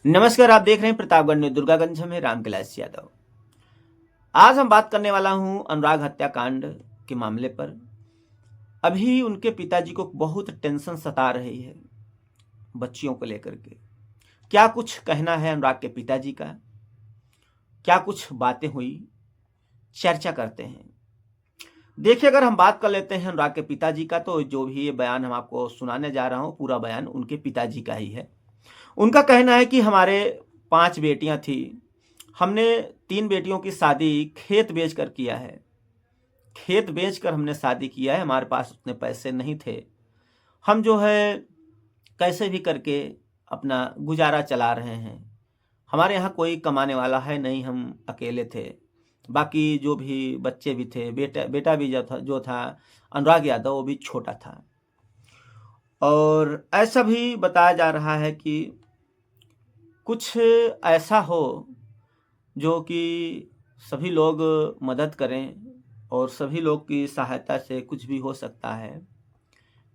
नमस्कार, आप देख रहे हैं प्रतापगढ़ न्यूज़। दुर्गागंज से मैं रामविलास यादव। आज हम बात करने वाला हूं अनुराग हत्याकांड के मामले पर। अभी उनके पिताजी को बहुत टेंशन सता रही है बच्चियों को लेकर के। क्या कुछ कहना है अनुराग के पिताजी का, क्या कुछ बातें हुई, चर्चा करते हैं। देखिए, अगर हम बात कर लेते हैं अनुराग के पिताजी का, तो जो भी ये बयान हम आपको सुनाने जा रहा हूं, पूरा बयान उनके पिताजी का ही है। उनका कहना है कि हमारे 5 बेटियां थी, हमने 3 बेटियों की शादी खेत बेचकर किया है। खेत बेचकर हमने शादी किया है, हमारे पास उतने पैसे नहीं थे। हम जो है कैसे भी करके अपना गुजारा चला रहे हैं। हमारे यहाँ कोई कमाने वाला है नहीं, हम अकेले थे। बाकी जो भी बच्चे भी थे, बेटा बेटा भी जो था अनुराग यादव, वो भी छोटा था। और ऐसा भी बताया जा रहा है कि कुछ ऐसा हो जो कि सभी लोग मदद करें, और सभी लोग की सहायता से कुछ भी हो सकता है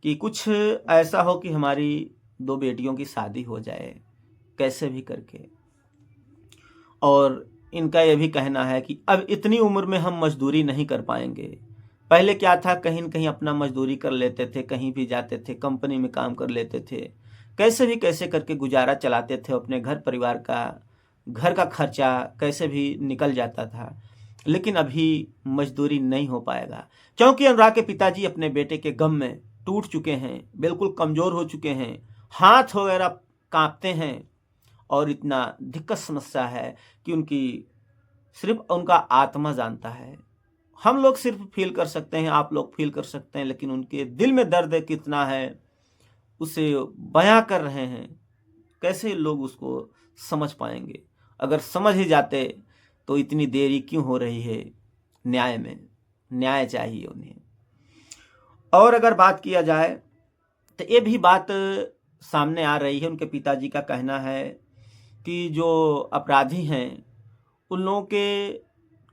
कि कुछ ऐसा हो कि हमारी 2 बेटियों की शादी हो जाए कैसे भी करके। और इनका ये भी कहना है कि अब इतनी उम्र में हम मजदूरी नहीं कर पाएंगे। पहले क्या था, कहीं न कहीं अपना मजदूरी कर लेते थे, कहीं भी जाते थे, कंपनी में काम कर लेते थे। कैसे भी कैसे करके गुजारा चलाते थे, अपने घर परिवार का, घर का खर्चा कैसे भी निकल जाता था। लेकिन अभी मजदूरी नहीं हो पाएगा, क्योंकि अनुराग के पिताजी अपने बेटे के गम में टूट चुके हैं, बिल्कुल कमज़ोर हो चुके हैं, हाथ वगैरह काँपते हैं। और इतना दिक्कत समस्या है कि उनकी सिर्फ़ उनका आत्मा जानता है। हम लोग सिर्फ़ फ़ील कर सकते हैं, आप लोग फ़ील कर सकते हैं, लेकिन उनके दिल में दर्द कितना है, उसे बयाँ कर रहे हैं। कैसे लोग उसको समझ पाएँगे? अगर समझ ही जाते तो इतनी देरी क्यों हो रही है न्याय में? न्याय चाहिए उन्हें। और अगर बात किया जाए तो ये भी बात सामने आ रही है, उनके पिताजी का कहना है कि जो अपराधी हैं, उन लोगों के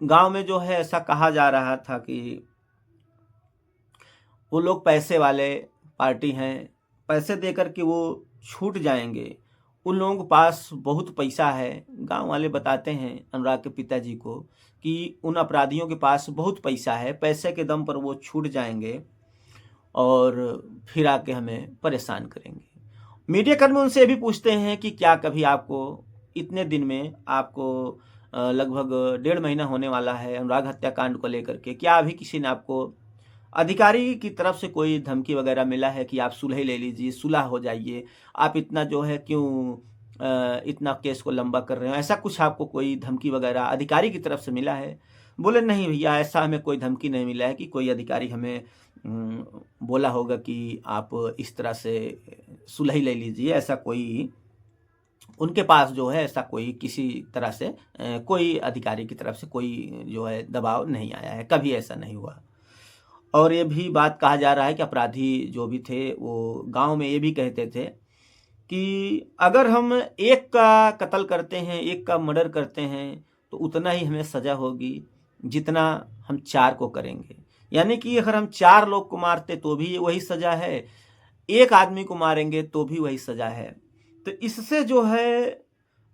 गाँव में जो है ऐसा कहा जा रहा था कि वो लोग पैसे वाले पार्टी हैं, पैसे देकर के वो छूट जाएँगे। उन लोगों के पास बहुत पैसा है। गाँव वाले बताते हैं अनुराग के पिताजी को कि उन अपराधियों के पास बहुत पैसा है, पैसे के दम पर वो छूट जाएँगे और फिर आके हमें परेशान करेंगे। मीडियाकर्मी उनसे ये भी पूछते हैं कि क्या कभी आपको इतने दिन में आपको लगभग 1.5 महीना होने वाला है अनुराग हत्याकांड को लेकर के, क्या अभी किसी ने आपको अधिकारी की तरफ से कोई धमकी वगैरह मिला है कि आप सुलह ले लीजिए, सुलह हो जाइए, आप इतना जो है क्यों इतना केस को लंबा कर रहे हो? ऐसा कुछ आपको कोई धमकी वगैरह अधिकारी की तरफ से मिला है? बोले नहीं भैया, ऐसा हमें कोई धमकी नहीं मिला है कि कोई अधिकारी हमें बोला होगा कि आप इस तरह से सुलह ले लीजिए। ऐसा कोई उनके पास जो है ऐसा कोई किसी तरह से कोई अधिकारी की तरफ से कोई जो है दबाव नहीं आया है, कभी ऐसा नहीं हुआ। और ये भी बात कहा जा रहा है कि अपराधी जो भी थे वो गाँव में ये भी कहते थे कि अगर हम एक का कत्ल करते हैं, एक का मर्डर करते हैं, तो उतना ही हमें सज़ा होगी जितना हम 4 को करेंगे। यानी कि अगर हम 4 लोग को मारते तो भी वही सज़ा है, एक आदमी को मारेंगे तो भी वही सज़ा है। तो इससे जो है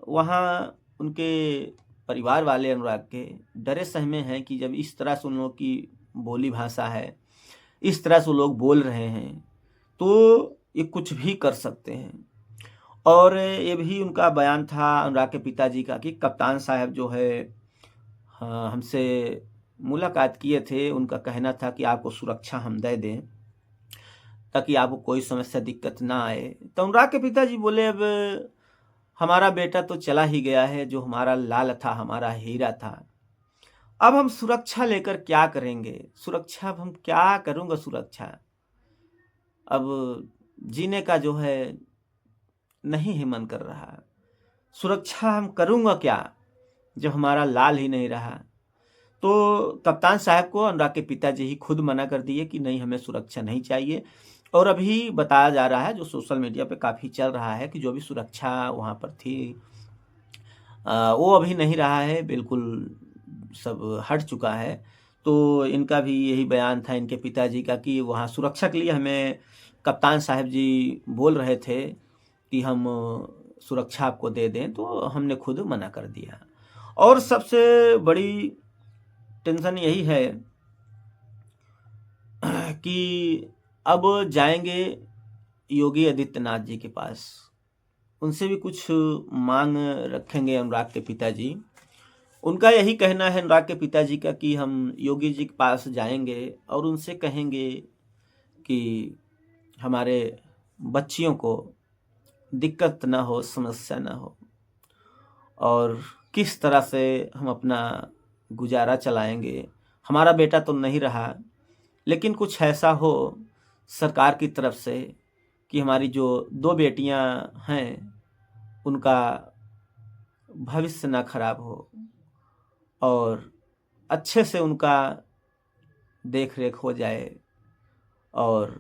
वहाँ उनके परिवार वाले अनुराग के डरे सहमे हैं कि जब इस तरह से उन लोगों की बोली भाषा है, इस तरह से वो लोग बोल रहे हैं, तो ये कुछ भी कर सकते हैं। और ये भी उनका बयान था अनुराग के पिताजी का कि कप्तान साहब जो है हमसे मुलाकात किए थे, उनका कहना था कि आपको सुरक्षा हम दे दें, ताकि आपको कोई समस्या दिक्कत ना आए। तो अनुराग के पिताजी बोले, अब हमारा बेटा तो चला ही गया है, जो हमारा लाल था, हमारा हीरा था। अब हम सुरक्षा लेकर क्या करेंगे? सुरक्षा अब हम क्या करूँगा सुरक्षा? अब जीने का जो है नहीं ही मन कर रहा। सुरक्षा हम करूँगा क्या, जब हमारा लाल ही नहीं रहा? तो कप्तान साहब को अनुराग के पिताजी ही खुद मना कर दिए कि नहीं, हमें सुरक्षा नहीं चाहिए। और अभी बताया जा रहा है, जो सोशल मीडिया पे काफ़ी चल रहा है, कि जो भी सुरक्षा वहाँ पर थी वो अभी नहीं रहा है, बिल्कुल सब हट चुका है। तो इनका भी यही बयान था इनके पिताजी का कि वहाँ सुरक्षा के लिए हमें कप्तान साहब जी बोल रहे थे कि हम सुरक्षा आपको दे दें, तो हमने खुद मना कर दिया। और सबसे बड़ी टेंशन यही है कि अब जाएंगे योगी आदित्यनाथ जी के पास, उनसे भी कुछ मांग रखेंगे अनुराग के पिताजी। उनका यही कहना है अनुराग के पिताजी का कि हम योगी जी के पास जाएंगे और उनसे कहेंगे कि हमारे बच्चियों को दिक्कत ना हो, समस्या ना हो, और किस तरह से हम अपना गुजारा चलाएंगे। हमारा बेटा तो नहीं रहा, लेकिन कुछ ऐसा हो सरकार की तरफ से कि हमारी जो 2 बेटियां हैं उनका भविष्य ना खराब हो और अच्छे से उनका देख रेख हो जाए और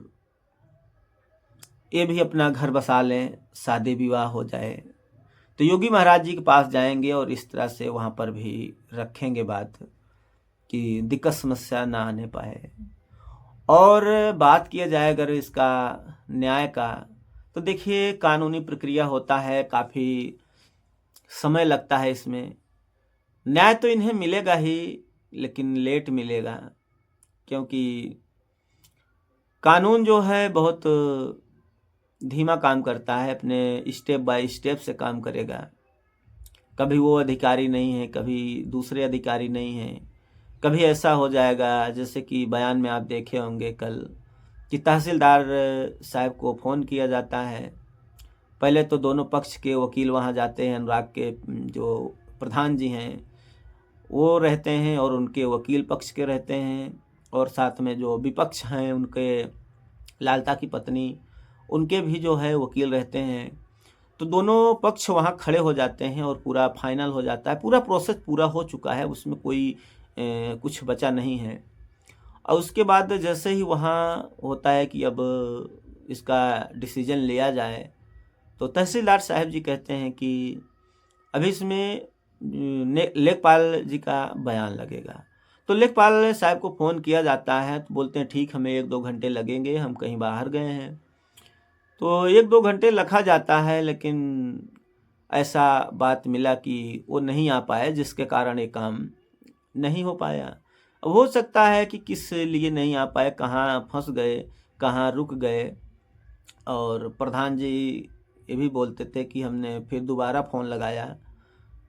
ये भी अपना घर बसा लें, शादी विवाह हो जाए। तो योगी महाराज जी के पास जाएंगे और इस तरह से वहाँ पर भी रखेंगे बात कि दिक्कत समस्या ना आने पाए। और बात किया जाए अगर इसका न्याय का, तो देखिए कानूनी प्रक्रिया होता है, काफ़ी समय लगता है इसमें। न्याय तो इन्हें मिलेगा ही, लेकिन लेट मिलेगा, क्योंकि कानून जो है बहुत धीमा काम करता है, अपने स्टेप बाय स्टेप से काम करेगा। कभी वो अधिकारी नहीं है, कभी दूसरे अधिकारी नहीं हैं, कभी ऐसा हो जाएगा जैसे कि बयान में आप देखे होंगे कल कि तहसीलदार साहब को फ़ोन किया जाता है। पहले तो दोनों पक्ष के वकील वहाँ जाते हैं, अनुराग के जो प्रधान जी हैं वो रहते हैं और उनके वकील पक्ष के रहते हैं, और साथ में जो विपक्ष हैं उनके लालता की पत्नी, उनके भी जो है वकील रहते हैं। तो दोनों पक्ष वहाँ खड़े हो जाते हैं और पूरा फाइनल हो जाता है, पूरा प्रोसेस पूरा हो चुका है, उसमें कोई कुछ बचा नहीं है। और उसके बाद जैसे ही वहाँ होता है कि अब इसका डिसीजन लिया जाए, तो तहसीलदार साहब जी कहते हैं कि अभी इसमें लेखपाल जी का बयान लगेगा। तो लेखपाल साहब को फ़ोन किया जाता है, तो बोलते हैं ठीक, हमें 1-2 घंटे लगेंगे, हम कहीं बाहर गए हैं। तो 1-2 घंटे रखा जाता है, लेकिन ऐसा बात मिला कि वो नहीं आ पाए, जिसके कारण ये काम नहीं हो पाया। अब हो सकता है कि किस लिए नहीं आ पाए, कहाँ फंस गए, कहाँ रुक गए। और प्रधान जी ये भी बोलते थे कि हमने फिर दोबारा फ़ोन लगाया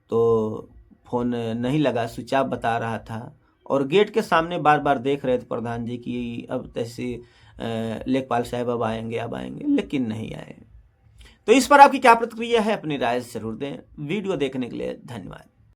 तो फ़ोन नहीं लगा, स्विच ऑफ बता रहा था, और गेट के सामने बार बार देख रहे थे प्रधान जी कि अब लेखपाल साहब अब आएंगे, लेकिन नहीं आए। तो इस पर आपकी क्या प्रतिक्रिया है, अपनी राय ज़रूर दें। वीडियो देखने के लिए धन्यवाद।